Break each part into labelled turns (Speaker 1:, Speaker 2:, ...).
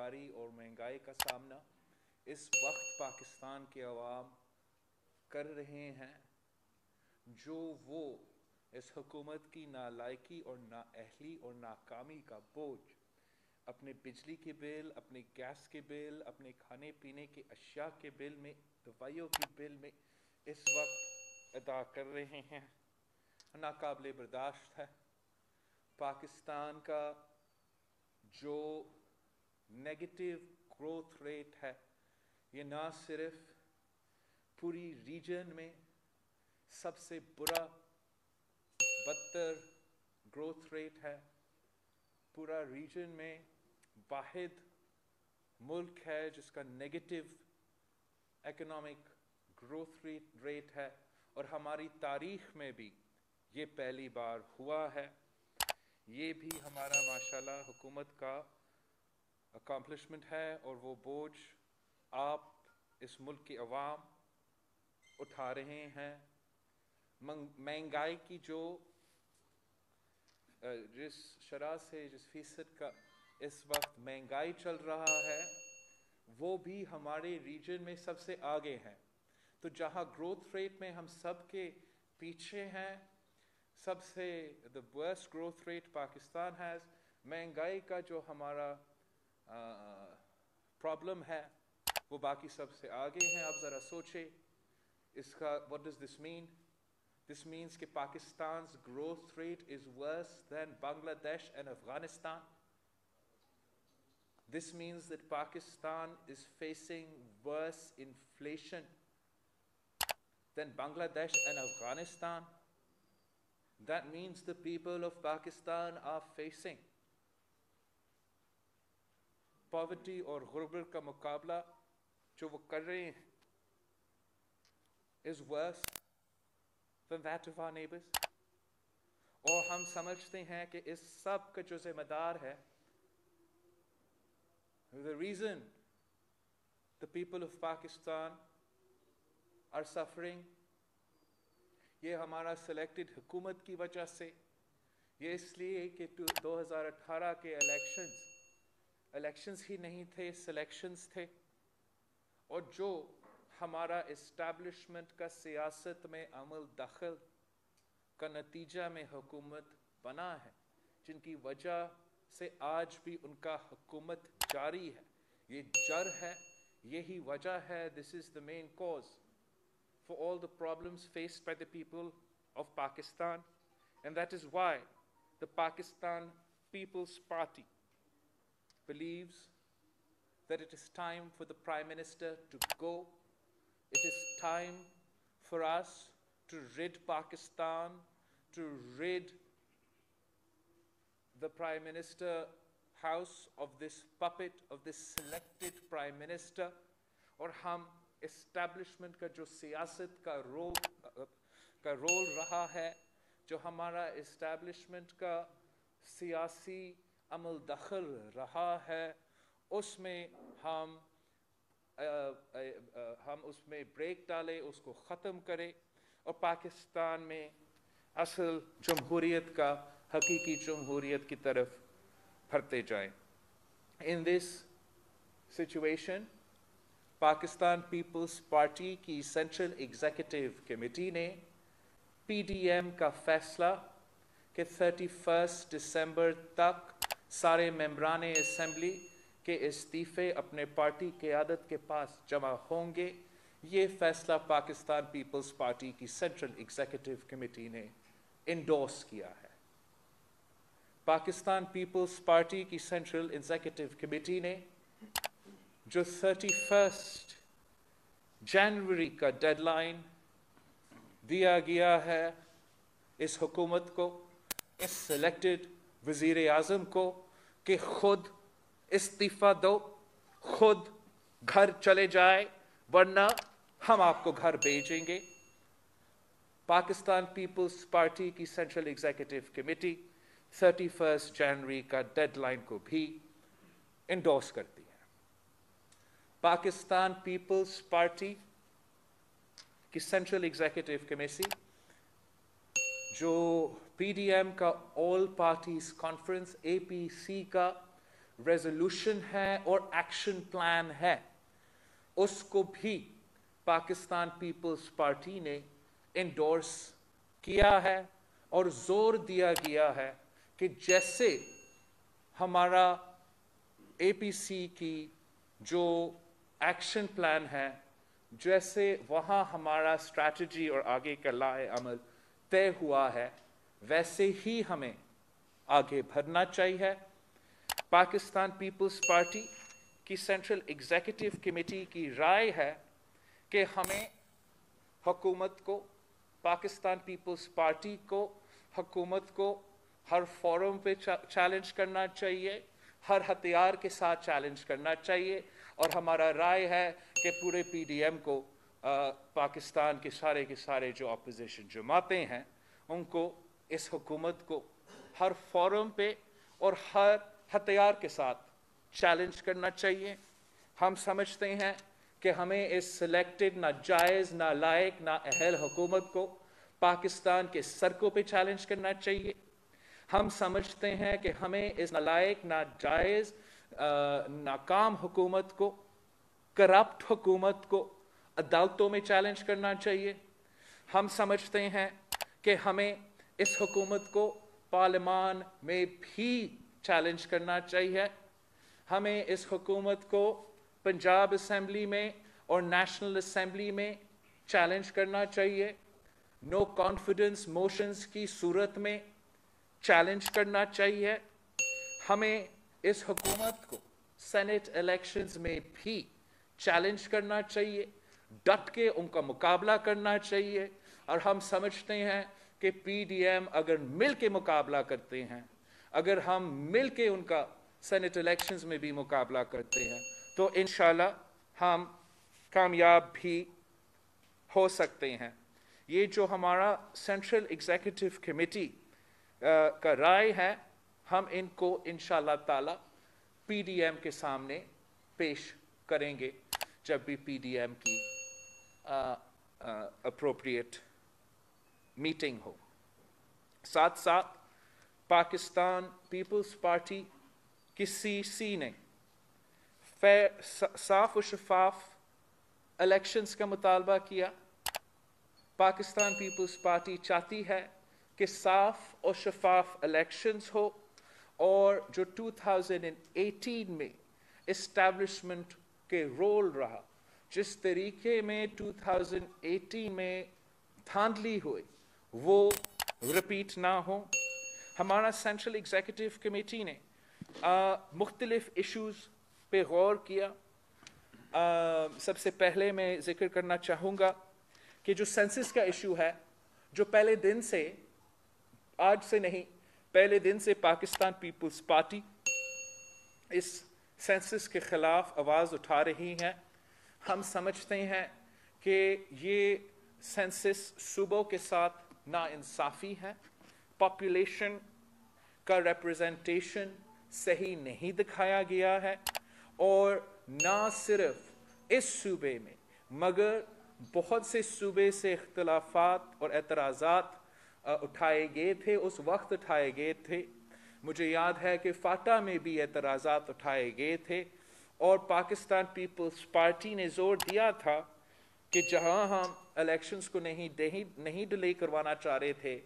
Speaker 1: बेरोज़गारी और महंगाई का सामना इस वक्त पाकिस्तान के अवाम कर रहे हैं, जो वो इस हुकूमत की नालायकी और नाअहली और नाकामी का बोझ अपने बिजली के बिल, अपने गैस के बिल, अपने खाने पीने के अशिया के बिल में, दवाइयों के बिल में इस वक्त अदा कर रहे हैं, नाकाबिले बर्दाश्त है। पाकिस्तान का जो नेगेटिव ग्रोथ रेट है, ये ना सिर्फ पूरी रीजन में सबसे बुरा बदतर ग्रोथ रेट है, पूरा रीजन में वाहिद मुल्क है जिसका नेगेटिव इकोनॉमिक ग्रोथ रेट है, और हमारी तारीख में भी ये पहली बार हुआ है। ये भी हमारा माशाल्लाह हुकूमत का अकम्पलिशमेंट है, और वो बोझ आप इस मुल्क के अवाम उठा रहे हैं। महंगाई की जो जिस शरह से, जिस फीसद का इस वक्त महंगाई चल रहा है, वो भी हमारे रीजन में सबसे आगे है। तो जहाँ ग्रोथ रेट में हम सब के पीछे हैं, सबसे the worst growth rate Pakistan has, महंगाई का जो हमारा प्रॉब्लम है वो बाकी सबसे आगे है। आप ज़रा सोचें इसका, what does this mean? This means that Pakistan's growth rate is worse than Bangladesh and Afghanistan. This means that Pakistan is facing worse inflation than Bangladesh and Afghanistan. That means the people of Pakistan are facing poverty और गुर्बत का मुकाबला जो वो कर रहे हैं is worse than that of our neighbors. और हम समझते हैं कि इस सब का जो जिम्मेदार है, the reason the people of Pakistan are suffering, ये हमारा selected हुकूमत की वजह से, ये इसलिए कि 2018 के elections ही नहीं थे, selections थे, और जो हमारा इस्टेब्लिशमेंट का सियासत में अमल दखल का नतीजा में हुकूमत बना है, जिनकी वजह से आज भी उनका हुकूमत जारी है। ये जड़ है, यही वजह है। This is the main cause for all the problems faced by the people of Pakistan, and that is why the Pakistan People's Party believes that it is time for the Prime Minister to go. It is time for us to rid Pakistan, to rid the Prime Minister House of this puppet, of this selected Prime Minister, और हम establishment का जो सियासत का role रहा है, जो हमारा establishment का सियासी अमल दखल रहा है, उसमें हम उसमें ब्रेक डालें, उसको ख़त्म करें, और पाकिस्तान में असल जमहूरियत का, हकीकी जमहूरियत की तरफ बढ़ते जाएं। In this situation, Pakistan Peoples Party की सेंट्रल एग्जीक्यूटिव कमेटी ने पीडीएम का फैसला कि 31 दिसंबर तक सारे मेंबरान असेंबली के इस्तीफे अपने पार्टी क़यादत के पास जमा होंगे, ये फैसला पाकिस्तान पीपल्स पार्टी की सेंट्रल एग्जीक्यूटिव कमेटी ने इंडोर्स किया है। पाकिस्तान पीपल्स पार्टी की सेंट्रल एग्जीक्यूटिव कमेटी ने जो 31 जनवरी का डेडलाइन दिया गया है इस हुकूमत को, इस सिलेक्टेड वज़ीर आज़म को, कि खुद इस्तीफ़ा दो, खुद घर चले जाए, वरना हम आपको घर भेजेंगे। पाकिस्तान पीपल्स पार्टी की सेंट्रल एग्जीक्यूटिव कमेटी 31 जनवरी का डेडलाइन को भी इंडोर्स करती है। पाकिस्तान पीपल्स पार्टी की सेंट्रल एग्जीक्यूटिव कमेटी जो पीडीएम का ऑल पार्टीज कॉन्फ्रेंस APC का रेजोल्यूशन है और एक्शन प्लान है, उसको भी पाकिस्तान पीपल्स पार्टी ने इंडोर्स किया है और जोर दिया गया है कि जैसे हमारा एपीसी की जो एक्शन प्लान है, जैसे वहाँ हमारा स्ट्रैटेजी और आगे का लाए अमल तय हुआ है, वैसे ही हमें आगे बढ़ना चाहिए। पाकिस्तान पीपल्स पार्टी की सेंट्रल एग्जीक्यूटिव कमेटी की राय है कि हमें हुकूमत को, पाकिस्तान पीपल्स पार्टी को, हुकूमत को हर फोरम पे चैलेंज करना चाहिए, हर हथियार के साथ चैलेंज करना चाहिए। और हमारा राय है कि पूरे पीडीएम को, पाकिस्तान के सारे जो अपोजिशन जमातें हैं, उनको इस हुकूमत को हर फोरम पे और हर हथियार के साथ चैलेंज करना चाहिए। हम समझते हैं कि हमें इस सिलेक्टेड, नाजायज़, नालायक, नाअहल हुकूमत को पाकिस्तान के सड़कों पे चैलेंज करना चाहिए। हम समझते हैं कि हमें इस नालायक, नाजायज़, नाकाम हुकूमत को, करप्ट हुकूमत को अदालतों में चैलेंज करना चाहिए। हम समझते हैं कि हमें इस हुकूमत को पार्लियामान में भी चैलेंज करना चाहिए। हमें इस हुकूमत को पंजाब असेंबली में और नेशनल असेंबली में चैलेंज करना चाहिए। नो कॉन्फिडेंस मोशंस की सूरत में चैलेंज करना चाहिए। हमें इस हुकूमत को सेनेट इलेक्शंस में भी चैलेंज करना चाहिए, डट के उनका मुकाबला करना चाहिए। और हम समझते हैं कि पीडीएम अगर मिल के मुकाबला करते हैं, अगर हम मिल के उनका सेनेट इलेक्शंस में भी मुकाबला करते हैं, तो इंशाल्लाह हम कामयाब भी हो सकते हैं। ये जो हमारा सेंट्रल एग्जीक्यूटिव कमेटी का राय है, हम इनको इंशाल्लाह ताला पीडीएम के सामने पेश करेंगे जब भी पीडीएम की अप्रोप्रिएट मीटिंग हो। साथ साथ पाकिस्तान पीपल्स पार्टी की सीसी ने साफ और शफाफ इलेक्शंस का मुतालबा किया। पाकिस्तान पीपल्स पार्टी चाहती है कि साफ और शफाफ इलेक्शंस हो और जो 2018 में इस्टेब्लिशमेंट के रोल रहा, जिस तरीके में 2018 में धांधली हुई, वो रिपीट ना हो। हमारा सेंट्रल एग्जीक्यूटिव कमेटी ने मुख्तलिफ इश्यूज़ पे गौर किया। सबसे पहले मैं जिक्र करना चाहूँगा कि जो सेंसस का इशू है, जो पहले दिन से, आज से नहीं, पहले दिन से पाकिस्तान पीपल्स पार्टी इस सेंसस के ख़िलाफ़ आवाज़ उठा रही है। हम समझते हैं कि ये सेंसस सूबों के साथ नाइंसाफ़ी है, पॉपुलेशन का रिप्रेजेंटेशन सही नहीं दिखाया गया है, और ना सिर्फ इस सूबे में मगर बहुत से सूबे से इख्तिलाफात और एतराज़ात उठाए गए थे, उस वक्त उठाए गए थे। मुझे याद है कि फाटा में भी एतराज़ात उठाए गए थे और पाकिस्तान पीपल्स पार्टी ने जोर दिया था कि जहां हम इलेक्शंस को नहीं डिले करवाना चाह रहे थे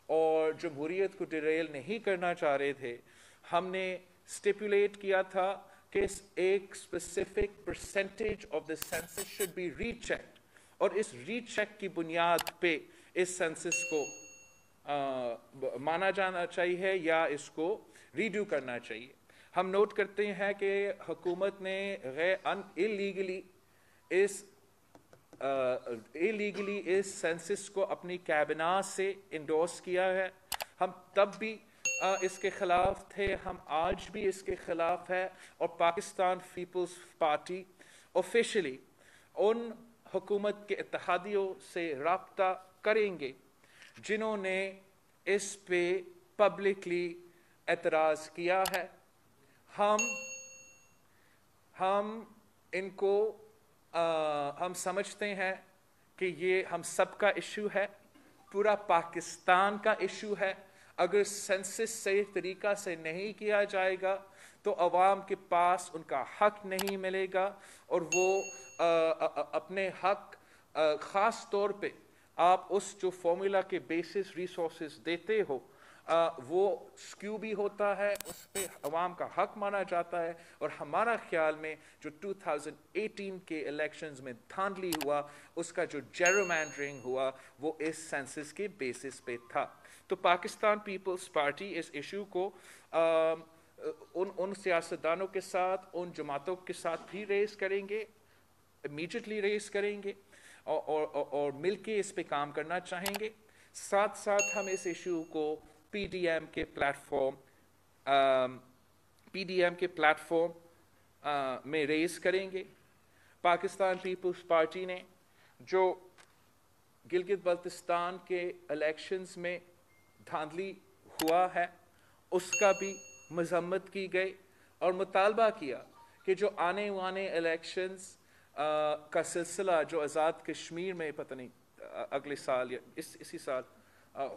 Speaker 1: और जमहूरियत को डिरेल नहीं करना चाह रहे थे, हमने स्टिपुलेट किया था कि एक specific percentage of the census should be rechecked, और इस रीचेक की बुनियाद पे इस सेंसस को माना जाना चाहिए या इसको रीड्यू करना चाहिए। हम नोट करते हैं कि हुकूमत ने इलीगली इस सेंसस को अपनी कैबिना से इंडोर्स किया है। हम तब भी इसके खिलाफ थे, हम आज भी इसके खिलाफ है, और पाकिस्तान पीपल्स पार्टी ऑफिशियली उन हुकूमत के इत्तेहादियों से राब्ता करेंगे जिन्होंने इस पे पब्लिकली एतराज़ किया है। हम समझते हैं कि ये हम सब का इशू है, पूरा पाकिस्तान का इशू है। अगर सेंसस सही तरीक़ा से नहीं किया जाएगा तो अवाम के पास उनका हक नहीं मिलेगा, और वो अपने हक ख़ास तौर पे आप उस जो फॉर्मूला के बेसिस रिसोर्सेज देते हो वो स्क्यू भी होता है, उस पर अवाम का हक माना जाता है। और हमारा ख्याल में जो 2018 के इलेक्शंस में धांधली हुआ, उसका जो जेरोमैंडरिंग हुआ, वो इस सेंसस के बेसिस पे था। तो पाकिस्तान पीपल्स पार्टी इस इशू को उन सियासतदानों के साथ, उन जमातों के साथ भी रेस करेंगे, इमीडिएटली रेस करेंगे, और मिल के इस पे काम करना चाहेंगे। साथ साथ हम इस इशू को पीडीएम के प्लेटफॉर्म में रेस करेंगे। पाकिस्तान पीपल्स पार्टी ने जो गिलगित बल्तिस्तान के इलेक्शंस में धांधली हुआ है, उसका भी मजम्मत की गई, और मुतालबा किया कि जो आने वाले इलेक्शंस का सिलसिला जो आज़ाद कश्मीर में पता नहीं अगले साल या इसी साल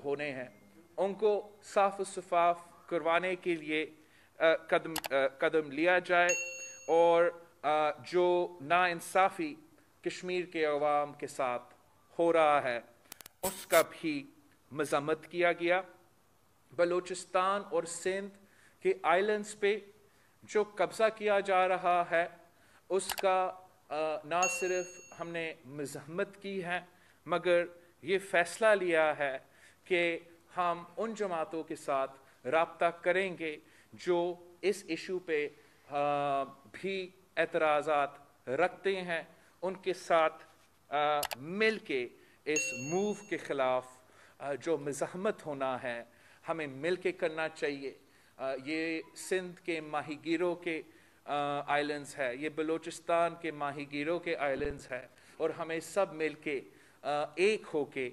Speaker 1: होने हैं, उनको साफ शफाफ करवाने के लिए कदम लिया जाए, और जो नाइंसाफ़ी कश्मीर के अवाम के साथ हो रहा है उसका भी मजम्मत किया गया। बलूचिस्तान और सिंध के आइलैंड्स पे जो कब्ज़ा किया जा रहा है उसका ना सिर्फ हमने मजम्मत की है, मगर ये फ़ैसला लिया है कि हम उन जमातों के साथ राब्ता करेंगे जो इस इशू पे भी एतराज़ात रखते हैं। उनके साथ मिल के इस मूव के ख़िलाफ़ जो मज़ाहमत होना है हमें मिल के करना चाहिए। ये सिंध के माहीगीरों के आइलैंड्स है, ये बलूचिस्तान के माहीगीरों के आइलैंड्स है, और हमें सब मिल के एक हो के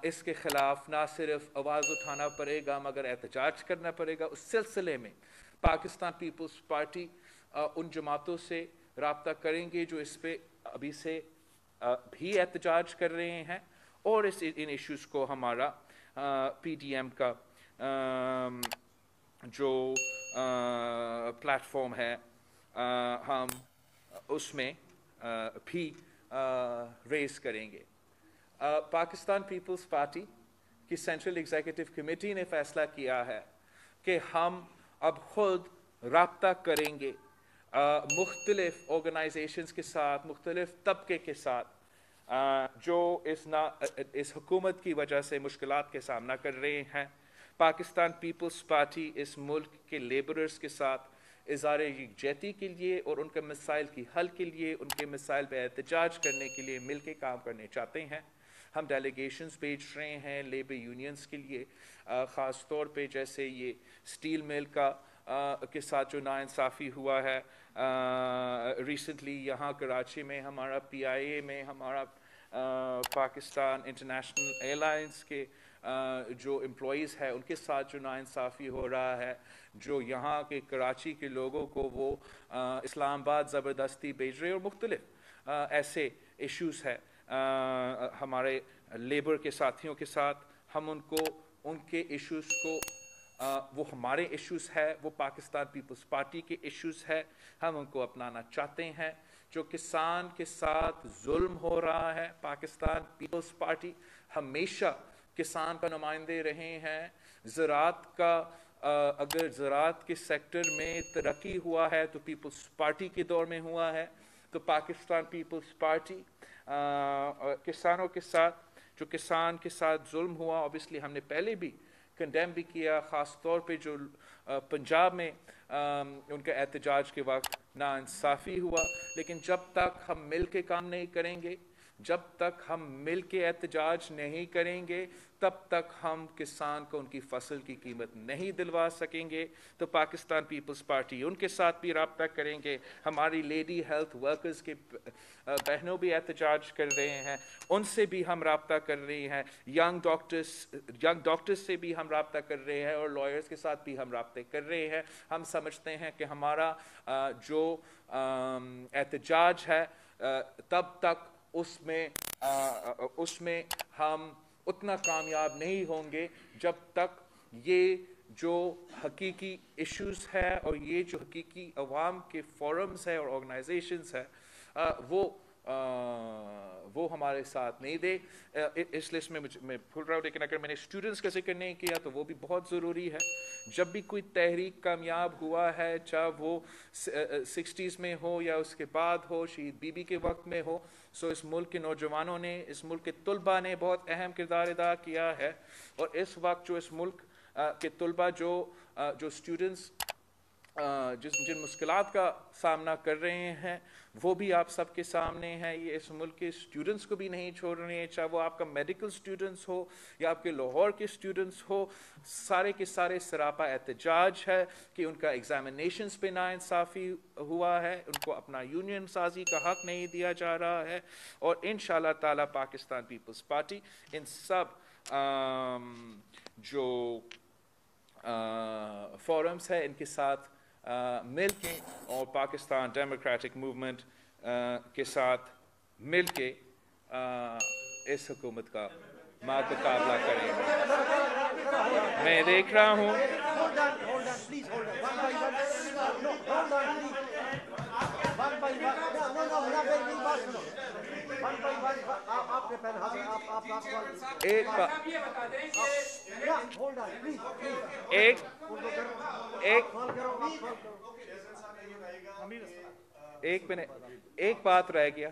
Speaker 1: इसके ख़िलाफ़ ना सिर्फ आवाज़ उठाना पड़ेगा मगर एहतजाज करना पड़ेगा। उस सिलसिले में पाकिस्तान पीपल्स पार्टी उन जमातों से राब्ता करेंगे जो इस पे अभी से भी एहतजाज कर रहे हैं, और इन इश्यूज़ को हमारा पीडीएम का जो प्लेटफॉर्म है हम उसमें भी रेस करेंगे। पाकिस्तान पीपल्स पार्टी की सेंट्रल एग्जीक्यूटिव कमेटी ने फैसला किया है कि हम अब खुद राब्ता करेंगे मुख्तलिफ ऑर्गेनाइजेशंस के साथ, मुख्तलिफ तबके के साथ जो इस हुकूमत की वजह से मुश्किलात के सामना कर रहे हैं। पाकिस्तान पीपल्स पार्टी इस मुल्क के लेबरर्स के साथ इज़हार यकजहती के लिए और उनके मसाइल की हल के लिए, उनके मसाइल पर एहतजाज करने के लिए मिल के काम करने चाहते हैं। हम डेलीगेशंस भेज रहे हैं लेबर यूनियंस के लिए, ख़ास तौर पे जैसे ये स्टील मिल का के साथ जो नाइंसाफ़ी हुआ है रिसेंटली यहाँ कराची में, हमारा PIA में हमारा पाकिस्तान इंटरनेशनल एयरलाइंस के जो एम्प्लॉइज़ है उनके साथ जो नाइंसाफ़ी हो रहा है, जो यहाँ के कराची के लोगों को वो इस्लामाबाद ज़बरदस्ती भेज रहे हैं, और मुख्तलिफ ऐसे इश्यूज़ है हमारे लेबर के साथियों के साथ। हम उनको उनके इश्यूज़ को वो हमारे इश्यूज़ है, वो पाकिस्तान पीपल्स पार्टी के इश्यूज़ है, हम उनको अपनाना चाहते हैं। जो किसान के साथ जुल्म हो रहा है, पाकिस्तान पीपल्स पार्टी हमेशा किसान का नुमाइंदे रहे हैं। ज़राअत का अगर ज़राअत के सेक्टर में तरक्की हुआ है तो पीपल्स पार्टी के दौर में हुआ है। तो पाकिस्तान पीपल्स पार्टी किसानों के साथ, जो किसान के साथ जुल्म हुआ, ऑब्वियसली हमने पहले भी कंडेम भी किया, ख़ास तौर पे जो पंजाब में उनका एहतजाज के वक्त नाइंसाफ़ी हुआ। लेकिन जब तक हम मिल के काम नहीं करेंगे, जब तक हम मिल के एहतजाज नहीं करेंगे, तब तक हम किसान को उनकी फसल की कीमत नहीं दिलवा सकेंगे। तो पाकिस्तान पीपल्स पार्टी उनके साथ भी राब्ता करेंगे। हमारी लेडी हेल्थ वर्कर्स के बहनों भी एहतजाज कर रहे हैं, उनसे भी हम राब्ता कर रहे हैं। यंग डॉक्टर्स से भी हम राब्ता कर रहे हैं, और लॉयर्स के साथ भी हम राब्ते कर रहे हैं। हम समझते हैं कि हमारा जो एहतजाज है तब तक उसमें हम उतना कामयाब नहीं होंगे जब तक ये जो हकीकी इश्यूज़ है और ये जो हकीकी अवाम के फोरम्स है और ऑर्गेनाइजेशंस है वो हमारे साथ नहीं दे। इस लिस्ट में मैं भूल रहा हूँ, लेकिन अगर मैंने स्टूडेंट्स का जिक्र नहीं किया तो वो भी बहुत ज़रूरी है। जब भी कोई तहरीक कामयाब हुआ है, चाहे वो 60s में हो या उसके बाद हो, शहीद बीबी के वक्त में हो, सो इस मुल्क के नौजवानों ने, इस मुल्क के तलबा ने बहुत अहम किरदार अदा किया है। और इस वक्त जो इस मुल्क के तलबा जो स्टूडेंट्स जिन मुश्किलात का सामना कर रहे हैं वो भी आप सबके सामने हैं। ये इस मुल्क के स्टूडेंट्स को भी नहीं छोड़ रहे हैं, चाहे वो आपका मेडिकल स्टूडेंट्स हो या आपके लाहौर के स्टूडेंट्स हो, सारे के सारे सरापा एहतजाज है कि उनका एग्जामिनेशंस पे नाइंसाफ़ी हुआ है, उनको अपना यूनियन साजी का हक नहीं दिया जा रहा है। और इंशाअल्लाह ताला पाकिस्तान पीपल्स पार्टी इन सब जो फोरम्स है इनके साथ मिल के और पाकिस्तान डेमोक्रेटिक मूवमेंट के साथ मिल के इस हुकूमत का मुकाबला करेंगे। मैं देख रहा हूँ एक बात रह गया,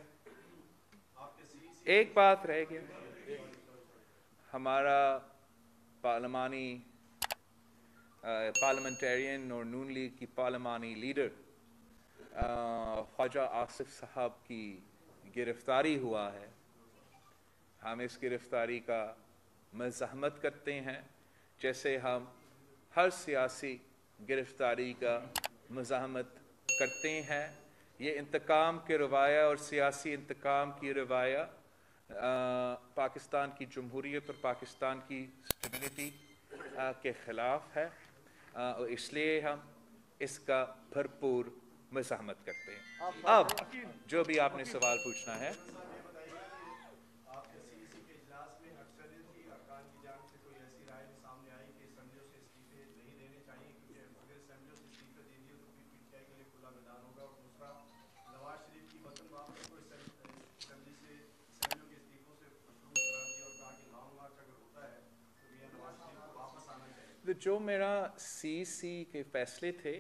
Speaker 1: हमारा पार्लियामेंटेरियन और नून लीग की पार्लिमानी लीडर ख्वाजा आसिफ साहब की गिरफ्तारी हुआ है। हम इस गिरफ्तारी का मज़ाहमत करते हैं, जैसे हम हर सियासी गिरफ्तारी का मज़ाहमत करते हैं। ये इंतकाम के रवाया और सियासी इंतकाम की रवाया पाकिस्तान की जमहूरियत और पाकिस्तान की स्टेबिलिटी के ख़िलाफ़ है, और इसलिए हम इसका भरपूर मज़ाहमत करते हैं। अब जो भी आपने सवाल पूछना है, जो मेरा सीसी के फैसले थे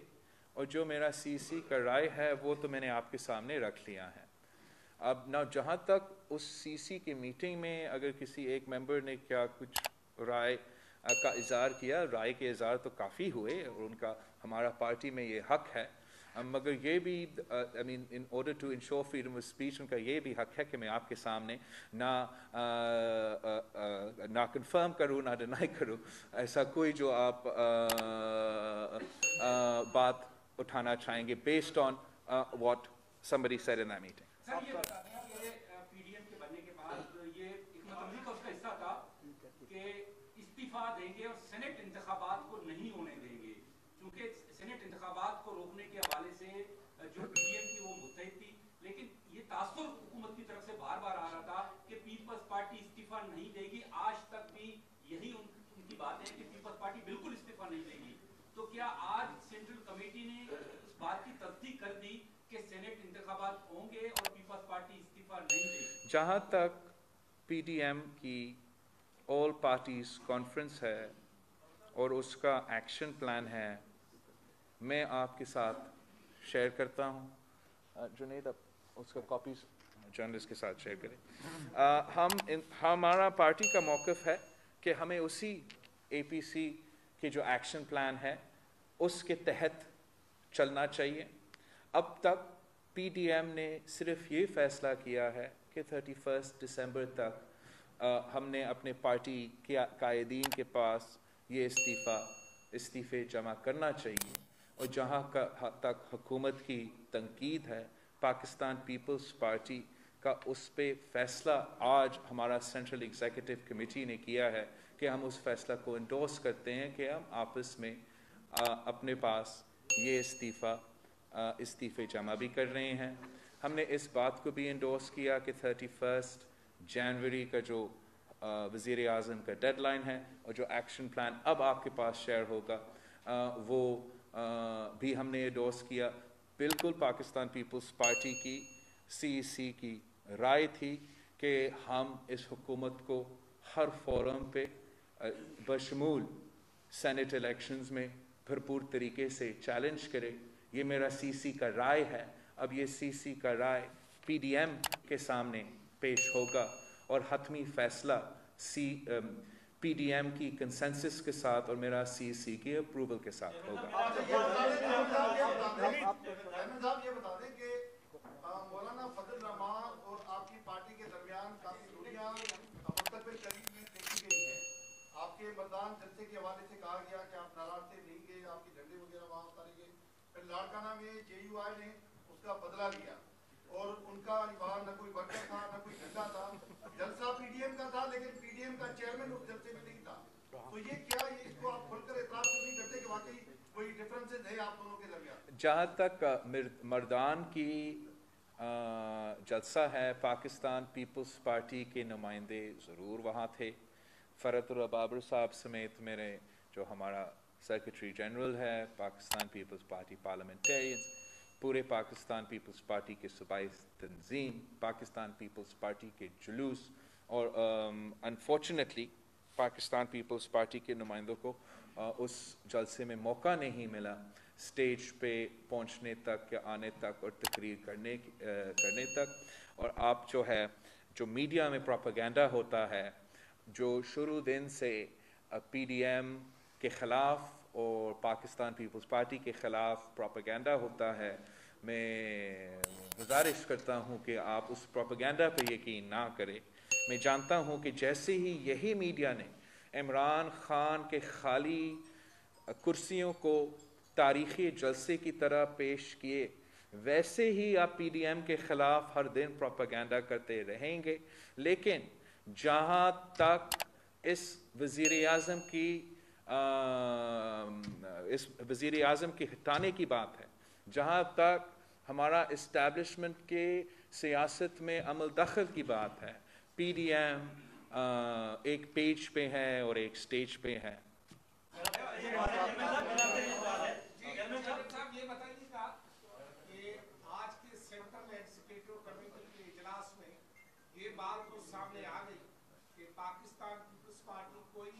Speaker 1: और जो मेरा सीसी का राय है वो तो मैंने आपके सामने रख लिया है। अब ना जहाँ तक उस सीसी की मीटिंग में अगर किसी एक मेंबर ने क्या कुछ राय का इज़हार किया, राय के इज़हार तो काफ़ी हुए और उनका हमारा पार्टी में ये हक है, मगर ये भी I mean in order to ensure freedom of speech उनका ये भी हक है कि मैं आपके सामने ना कंफर्म करूँ ना डिनाई करूँ ऐसा कोई जो आप बात उठाना चाहेंगे based on what somebody said in that meeting.
Speaker 2: Sir ये बता दें कि पीडीएम के बनने के बाद ये एक मतलब का उसका हिस्सा था कि इस्तीफा देंगे और सेनेट इंतखाबात को नहीं होने देंगे, क्योंकि सेनेट इंतखाबात को रोकने के हवाले से जो पीडीएम की वो मुत्तहिद थी। लेकिन ये तासुर हुकूमत की तरफ से बार बार आ रहा था कि पीपल्स पार्टी इस्तीफा नहीं देगी। आज तक भी यही उनकी बात है कि पीपल्स पार्टी बिल्कुल इस्तीफा नहीं देगी। तो क्या आज सेंट्रल कमेटी ने उस बात की तस्दीक कर दी कि सेनेट इंतखाबात होंगे और पीपल्स पार्टी इस्तीफा नहीं देगी?
Speaker 1: जहाँ तक पीडीएम की ऑल पार्टीज कॉन्फ्रेंस है और उसका एक्शन प्लान है, मैं आपके साथ शेयर करता हूँ। जुनैद अब उसका कॉपीज जर्नलिस्ट के साथ शेयर करें। हमारा पार्टी का मौक़िफ़ है कि हमें उसी एपीसी के जो एक्शन प्लान है उसके तहत चलना चाहिए। अब तक पीडीएम ने सिर्फ ये फ़ैसला किया है कि 31 दिसंबर तक हमने अपने पार्टी के कायदीन के पास ये इस्तीफ़े जमा करना चाहिए, और जहाँ तक हुकूमत की तनकीद है, पाकिस्तान पीपल्स पार्टी का उस पे फ़ैसला आज हमारा सेंट्रल एग्जीक्यूटिव कमेटी ने किया है कि हम उस फ़ैसला को इंडोर्स करते हैं कि हम आपस में अपने पास ये इस्तीफ़े जमा भी कर रहे हैं। हमने इस बात को भी इंडोर्स किया कि 31 जनवरी का जो वज़ीर आज़म का डेडलाइन है, और जो एक्शन प्लान अब आपके पास शेयर होगा वो भी हमने एंडोर्स किया। बिल्कुल पाकिस्तान पीपल्स पार्टी की CEC की राय थी कि हम इस हुकूमत को हर फोरम पे बशमूल सेनेट इलेक्शंस में भरपूर तरीके से चैलेंज करें। ये मेरा CC का राय है। अब ये CC का राय PDM के सामने पेश होगा और हतमी फैसला PDM की कंसेंसस के साथ और मेरा CC की अप्रूवल के साथ होगा।
Speaker 3: ये बता दें कि मौलाना फजल रहमान और आपकी पार्टी के दरमियान काफी दूरियां मुस्तकबिल करीब में देखी गई है। आपके मतदान जलसे के हवाले से कहा गया कि आप नाराज थे, नहीं गए, आपके झंडे वगैरह वहां उतारे गए। फिर लाड़काना में JUI ने उसका बदला लिया और उनका वहां न कोई वर्कर था न कोई झंडा था। जलसा PDM का था, लेकिन PDM का चेयरमैन उस जलसे में नहीं था। तो ये क्या, ये इसको आप खुलकर एतराज क्यों नहीं करते कि वाकई कोई डिफरेंसेस है आप दोनों के दरमियान? जहाँ
Speaker 1: तक मर्दान की जलसा है, पाकिस्तान पीपल्स पार्टी के नुमाइंदे ज़रूर वहाँ थे। फ़रतुल अबाबर साहब समेत मेरे जो हमारा सेक्रेटरी जनरल है, पाकिस्तान पीपल्स पार्टी पार्लियामेंटेरियंस, पूरे पाकिस्तान पीपल्स पार्टी के सूबाई तंजीम, पाकिस्तान पीपल्स पार्टी के जुलूस, और अनफॉर्चुनेटली पाकिस्तान पीपल्स पार्टी के नुमाइंदों को उस जलसे में मौका नहीं मिला स्टेज पे पहुंचने तक या आने तक और तकरीर करने तक। और आप जो मीडिया में प्रोपेगेंडा होता है, जो शुरू दिन से PDM के ख़िलाफ़ और पाकिस्तान पीपल्स पार्टी के ख़िलाफ़ प्रोपेगेंडा होता है, मैं गुजारिश करता हूँ कि आप उस प्रोपेगेंडा पर यकीन ना करें। मैं जानता हूँ कि जैसे ही यही मीडिया ने इमरान खान के खाली कुर्सियों को तारीख़ी जलसे की तरह पेश किए, वैसे ही आप PDM के ख़िलाफ़ हर दिन प्रोपेगेंडा करते रहेंगे। लेकिन जहाँ तक इस वज़ीर आज़म की हटाने की बात है, जहाँ तक हमारा इस्टेब्लिशमेंट के सियासत में अमल दखल की बात है, PDM एक पेज पे है और एक स्टेज पे है।
Speaker 4: बात तो सामने आ गई कि पाकिस्तान पीपल्स पार्टी कोई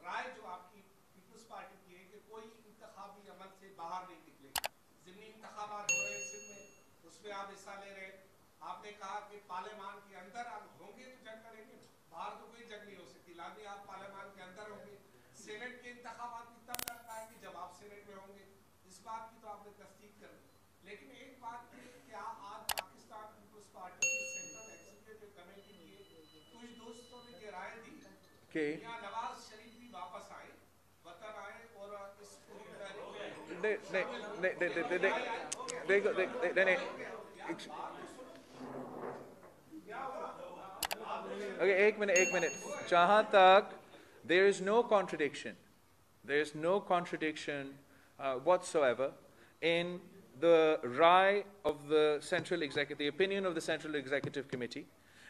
Speaker 4: राय जो आपकी पीपल्स पार्टी की है कि कोई इंतखाबी अमल से बाहर नहीं निकलेगी। ज़िमनी इंतखाबात हो रहे हैं सिंध में, उसमें आप हिस्सा ले रहे हैं। आपने कहा कि पार्लियामान के अंदर आप होंगे तो जंग करेंगे, बाहर तो कोई जंग नहीं हो सकती। लाजमी आप पार्लियामान के अंदर होंगे। सेनेट के इंतखाबात भी तब तक आएंगे जब आप सेनेट में होंगे। इस बात की तो आपने तस्दीक कर दी। लेकिन एक बात की, क्या आज पाकिस्तान पीपल्स पार्टी की सेंट्रल एग्जीक्यूटिव कमेटी कुछ दोस्तों ने ये राय दी कि नवाज शरीफ भी वापस आए, वतन आए और इस
Speaker 1: एक मिनट। जहाँ तक there is no contradiction whatsoever in the rye of the Central Executive, the opinion of the Central Executive Committee,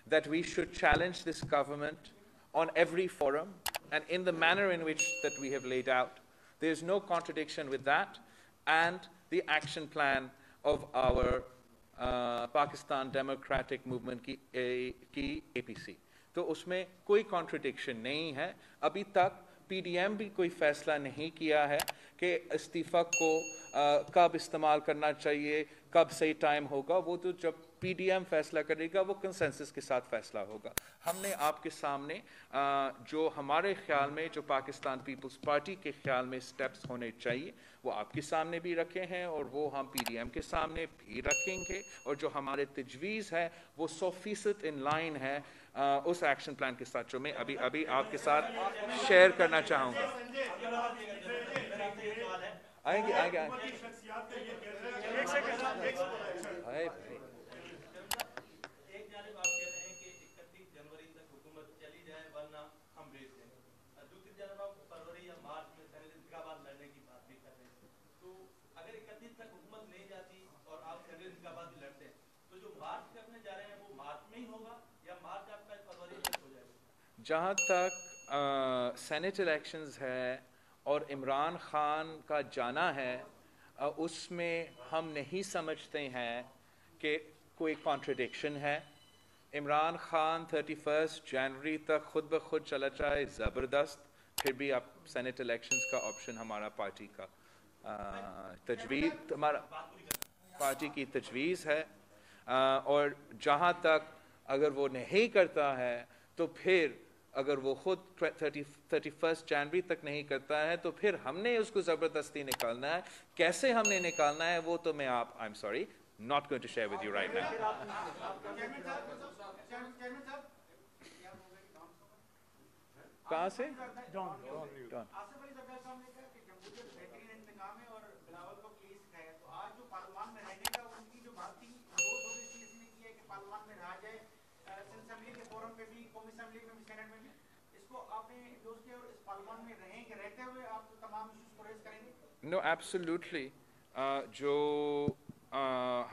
Speaker 1: that we should challenge this government on every forum and in the manner in which that we have laid out. There is no contradiction with that and the action plan of our Pakistan Democratic Movement की APC. तो उसमें कोई contradiction नहीं है। अभी तक PDM भी कोई फैसला नहीं किया है कि इस्तीफ़ा को कब इस्तेमाल करना चाहिए, कब सही टाइम होगा। वो तो जब PDM फैसला करेगा वो कंसेंसस के साथ फैसला होगा। हमने आपके सामने जो हमारे ख्याल में, जो पाकिस्तान पीपल्स पार्टी के ख्याल में स्टेप्स होने चाहिए, वो आपके सामने भी रखे हैं और वो हम PDM के सामने भी रखेंगे। और जो हमारे तजवीज़ है वो 100% इन लाइन है उस एक्शन प्लान के साथ जो मैं अभी आपके साथ शेयर करना चाहूँगा। आएंगे। जहाँ तक सेनेट इलेक्शंस है और इमरान खान का जाना है, उसमें हम नहीं समझते हैं कि कोई कॉन्ट्रडिक्शन है। इमरान खान 31 जनवरी तक खुद ब खुद चला जाए ज़बरदस्त, फिर भी आप सेनेट इलेक्शंस का ऑप्शन हमारा पार्टी का तजवीज़, हमारा पार्टी की तजवीज़ है। और जहाँ तक अगर वो नहीं करता है तो फिर अगर वो खुद 31 जनवरी तक नहीं करता है तो फिर हमने उसको ज़बरदस्ती निकालना है। कैसे हमने निकालना है वो तो मैं I am sorry not going to share with you right now. कहाँ से? Don. No, absolutely. जो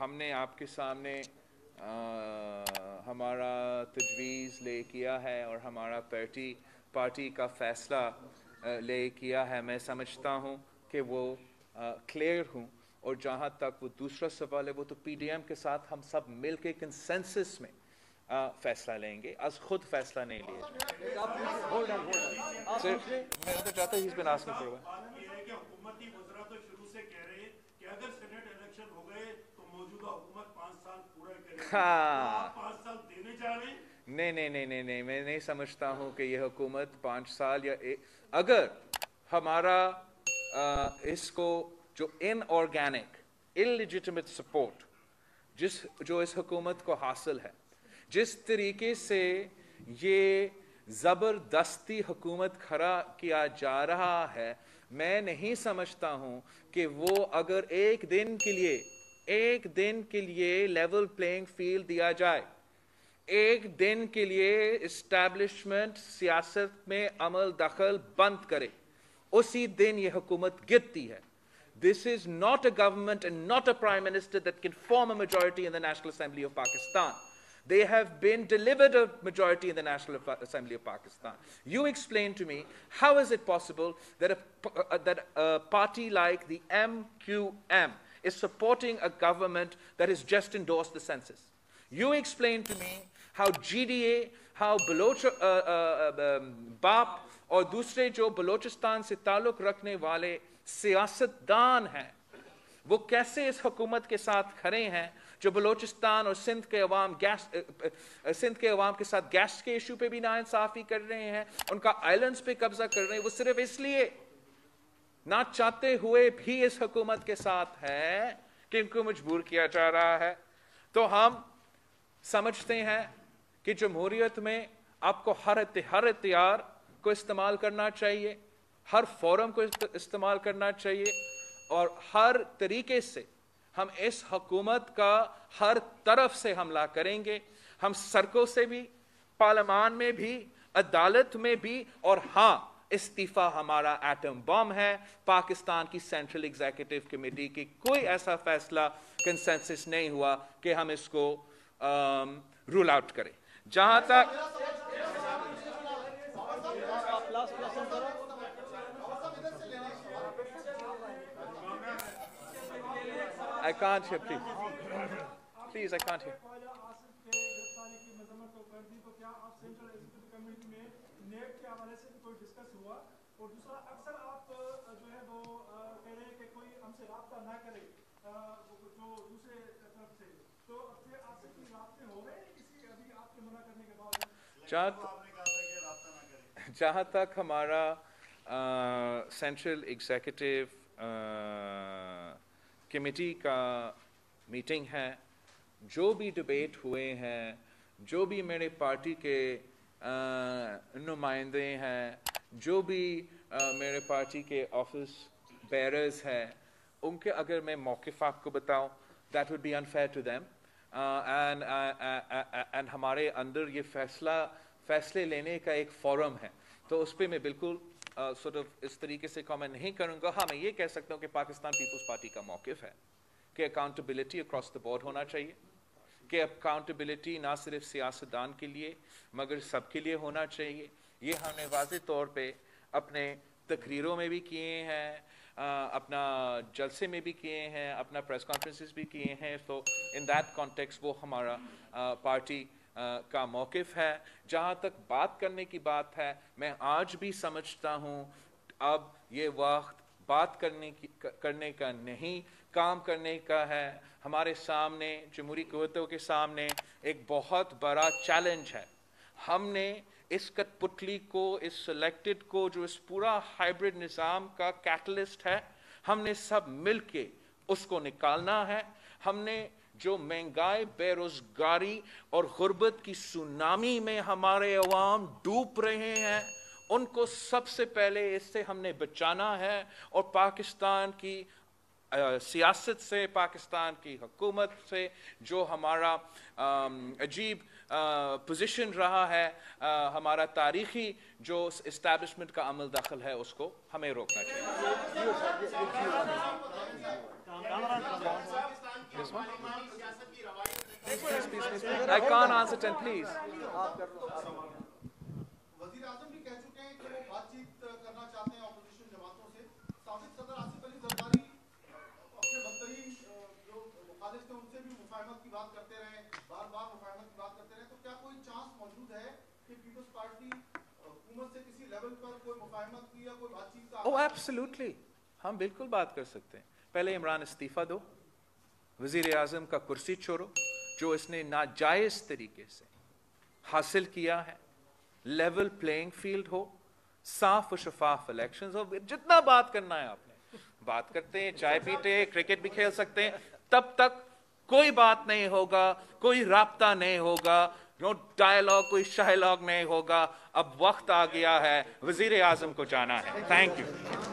Speaker 1: हमने आपके सामने हमारा तजवीज़ ले किया है और हमारा पार्टी का फ़ैसला ले किया है, मैं समझता हूँ कि वो क्लियर हूँ। और जहाँ तक वो दूसरा सवाल है, वो तो PDM के साथ हम सब मिल के कंसेंसस में फ़ैसला लेंगे, आज खुद फ़ैसला नहीं लिया। सर मैं तो चाहता हूँ, he's been asking for a while. हाँ, नहीं, मैं नहीं समझता हूँ कि ये हुकूमत 5 साल या अगर हमारा इसको जो इनऑर्गेनिक इललेजिटिमेट सपोर्ट जो इस हुकूमत को हासिल है, जिस तरीके से ये ज़बरदस्ती हुकूमत खड़ा किया जा रहा है, मैं नहीं समझता हूँ कि वो अगर एक दिन के लिए लेवल प्लेइंग फील्ड दिया जाए, एक दिन के लिए इस्टेब्लिशमेंट सियासत में अमल दखल बंद करे, उसी दिन ये हुकूमत गिरती है। This is not a government and not a prime minister that can form a majority in the National Assembly of Pakistan. They have been delivered a majority in the National Assembly of Pakistan. You explain to me, how is it possible that a party like the MQM is supporting a government that has just endorsed the census? You explain to me how GDA, how BAP और दूसरे जो बलोचिस्तान से ताल्लुक़ रखने वाले सियासतदान हैं, वो कैसे इस हुकूमत के साथ खड़े हैं, जो बलोचिस्तान और सिंध के अवाम के साथ गैस के इशू पे भी नाइंसाफ़ी कर रहे हैं, उनका आइलैंड्स पे कब्जा कर रहे हैं, वो सिर्फ इसलिए ना चाहते हुए भी इस हुकूमत के साथ है कि इनको मजबूर किया जा रहा है। तो हम समझते हैं कि जमहूरियत में आपको हर इख्तियार को इस्तेमाल करना चाहिए, हर फोरम को इस्तेमाल करना चाहिए, और हर तरीके से हम इस हुकूमत का हर तरफ से हमला करेंगे। हम सड़कों से भी, पार्लियामान में भी, अदालत में भी, और हाँ, इस्तीफा हमारा एटम बम है। पाकिस्तान की सेंट्रल एग्जीक्यूटिव कमेटी की कोई ऐसा फैसला कंसेंसस नहीं हुआ कि हम इसको रूल आउट करें। जहां तक I can't hear, please. Please, I can't hear. जहाँ तक हमारा सेंट्रल एग्जीक्यूटिव कमेटी का मीटिंग है, जो भी डिबेट हुए हैं, जो भी मेरे पार्टी के नुमाइंदे हैं, जो भी मेरे पार्टी के ऑफिस बेयरर्स हैं, उनके अगर मैं मौक़िफ़ आपको बताऊं, that would be unfair to them. and हमारे अंदर ये फैसले लेने का एक फोरम है, तो उस पर मैं बिल्कुल sort of इस तरीके से कमेंट नहीं करूँगा। हाँ, मैं ये कह सकता हूँ कि पाकिस्तान पीपल्स पार्टी का मौक़िफ़ है कि अकाउंटेबिलिटी अक्रॉस द बोर्ड होना चाहिए, कि अकाउंटेबिलिटी ना सिर्फ सियासतदान के लिए मगर सबके लिए होना चाहिए। ये हमने वाज़े तौर पे अपने तकरीरों में भी किए हैं, अपना जलसे में भी किए हैं, अपना प्रेस कॉन्फ्रेंसेस भी किए हैं। तो इन दैट कॉन्टेक्स्ट वो हमारा पार्टी का मौक़िफ़ है। जहाँ तक बात करने की बात है, मैं आज भी समझता हूँ अब ये वक्त बात करने का नहीं, काम करने का है। हमारे सामने जमहूरी क़ुव्वतों के सामने एक बहुत बड़ा चैलेंज है। हमने इस कठपुतली को, इस सिलेक्टेड को, जो इस पूरा हाइब्रिड निज़ाम का कैटलिस्ट है, हमने सब मिल के उसको निकालना है। हमने जो महंगाई, बेरोजगारी और गुर्बत की सुनामी में हमारे अवाम डूब रहे हैं, उनको सबसे पहले इससे हमने बचाना है। और पाकिस्तान की सियासत से, पाकिस्तान की हुकूमत से जो हमारा अजीब पोजीशन रहा है, हमारा तारीखी जो इस्टेब्लिशमेंट का अमल दखल है, उसको हमें रोकना चाहिए। I can't answer 10 please.
Speaker 3: वज़ीर आज़म भी कह चुके हैं कि वो बातचीत करना चाहते हैं ऑपोजिशन जमातों से। साबिक़ सदर आसिफ अली ज़रदारी अपने बदतरीन जो मुखालिफ थे उनसे भी मुफाहमत की बात करते रहे, बार-बार मुफाहमत की बात करते रहे। तो क्या कोई चांस मौजूद है कि पीपल्स पार्टी हुकूमत से किसी लेवल पर कोई मुफाहमत की या कोई बातचीत का?
Speaker 1: Oh, absolutely. हम बिल्कुल बात कर सकते हैं। पहले इमरान इस्तीफ़ा दो, वज़ीर आज़म का कुर्सी छोड़ो, जो इसने नाजायज़ तरीके से हासिल किया है। लेवल प्लेइंग फील्ड हो, साफ और शफाफ इलेक्शंस हो। जितना बात करना है आपने बात करते हैं, चाय पीते हैं, क्रिकेट भी खेल सकते हैं। तब तक कोई बात नहीं होगा, कोई राब्ता नहीं होगा, नो डायलॉग, कोई शायलॉग नहीं होगा। अब वक्त आ गया है वज़ीर आज़म को जाना है। Thank you.